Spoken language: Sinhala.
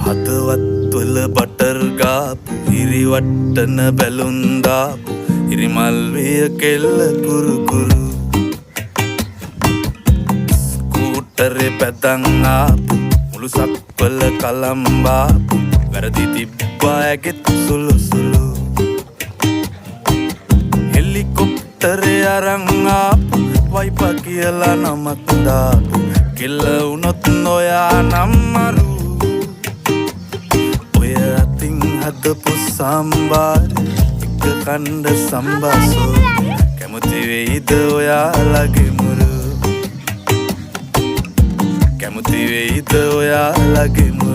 හදවත්වල බටර් ගාපු හිරිවට්ටන බැලුම් දාපු හිරිමල් විය කෙල්ල කුරු කුරු ස්කූටරේ පැදන් ආපු මුළු සක්වල කලම්බාපු වැරදි තිබ්බා ඇගෙත් සුළු සුළු හෙලිකොප්ටරේ අරන් ආපු වයිපා කියලා නමක් දාපු කෙල්ල වුණොත් නොයා නම් මරු ඔය අතින් හදපු සම්බාර එක කණ්ඩ සම්බාසෝ කැමති වෙයිද ඔයාලගේ මුරු කැමති වෙයිද ඔයාලගේ මුරු